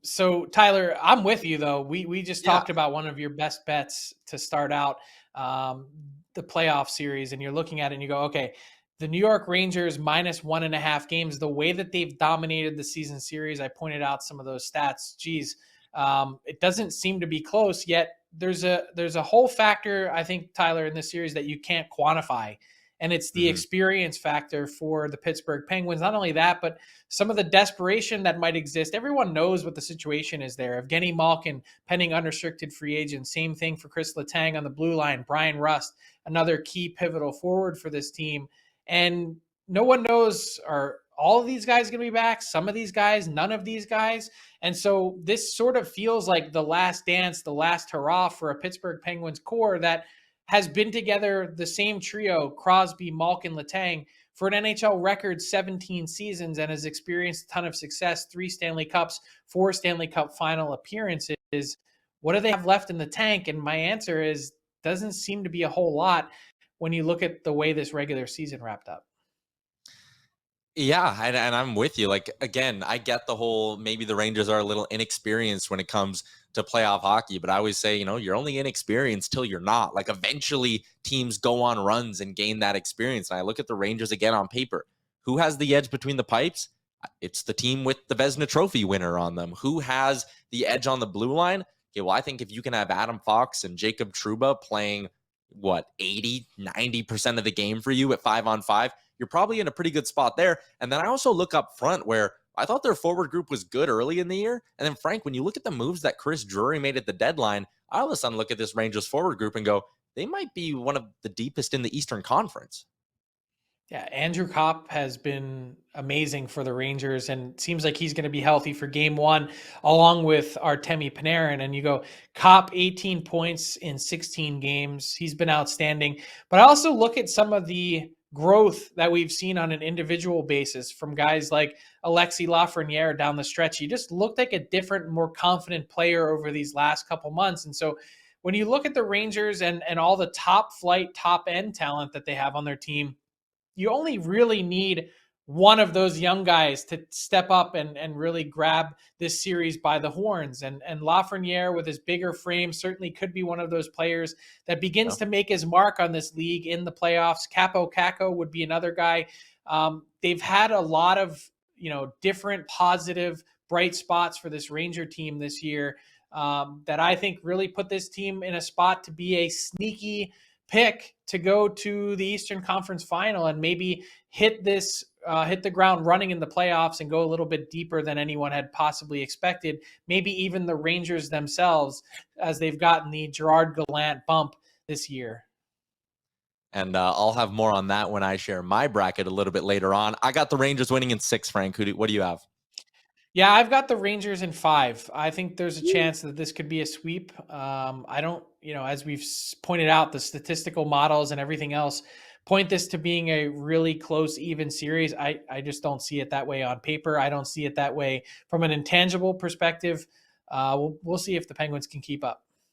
So Tyler, I'm with you though. We just Yeah. talked about one of your best bets to start out um, the playoff series, and you're looking at it and you go, okay, the New York Rangers -1.5 games. The way that they've dominated the season series, I pointed out some of those stats. Geez, it doesn't seem to be close yet. There's a whole factor, I think, Tyler, in this series that you can't quantify, and it's the hmm experience factor for the Pittsburgh Penguins. Not only that, but some of the desperation that might exist. Everyone knows what the situation is there. Evgeny Malkin, pending unrestricted free agent. Same thing for Chris Letang on the blue line. Brian Rust, another key pivotal forward for this team. And no one knows, are all of these guys going to be back? Some of these guys, none of these guys. And so this sort of feels like the last dance, the last hurrah for a Pittsburgh Penguins core that has been together, the same trio, Crosby, Malkin, Letang, for an NHL record 17 seasons, and has experienced a ton of success, 3 Stanley Cups, 4 Stanley Cup final appearances. What do they have left in the tank? And my answer is doesn't seem to be a whole lot when you look at the way this regular season wrapped up. Yeah, and I'm with you. Like, again, I get the whole maybe the Rangers are a little inexperienced when it comes to playoff hockey, but I always say, you're only inexperienced till you're not. Like, eventually teams go on runs and gain that experience. And I look at the Rangers again on paper. Who has the edge between the pipes? It's the team with the Vezina Trophy winner on them. Who has the edge on the blue line? Okay, well, I think if you can have Adam Fox and Jacob Trouba playing, 80-90% of the game for you at 5-on-5, you're probably in a pretty good spot there. And then I also look up front where I thought their forward group was good early in the year. And then, Frank, when you look at the moves that Chris Drury made at the deadline, I all of a sudden look at this Rangers forward group and go, they might be one of the deepest in the Eastern Conference. Yeah, Andrew Kopp has been amazing for the Rangers, and seems like he's going to be healthy for game one, along with Artemi Panarin. And you go, Kopp, 18 points in 16 games. He's been outstanding. But I also look at some of the growth that we've seen on an individual basis from guys like Alexis Lafreniere down the stretch. He just looked like a different, more confident player over these last couple months. And so when you look at the Rangers and all the top flight, top end talent that they have on their team, you only really need one of those young guys to step up and really grab this series by the horns. And Lafreniere, with his bigger frame, certainly could be one of those players that begins to make his mark on this league in the playoffs. Capo Caco would be another guy. They've had a lot of different positive bright spots for this Ranger team this year that I think really put this team in a spot to be a sneaky pick to go to the Eastern Conference Final and maybe hit the ground running in the playoffs and go a little bit deeper than anyone had possibly expected. Maybe even the Rangers themselves, as they've gotten the Gerard Gallant bump this year. And I'll have more on that when I share my bracket a little bit later on. I got the Rangers winning in 6, Frank. What do you have? Yeah, I've got the Rangers in 5. I think there's a chance that this could be a sweep. I don't, as we've pointed out, the statistical models and everything else point this to being a really close, even series. I just don't see it that way on paper. I don't see it that way from an intangible perspective. We'll see if the Penguins can keep up.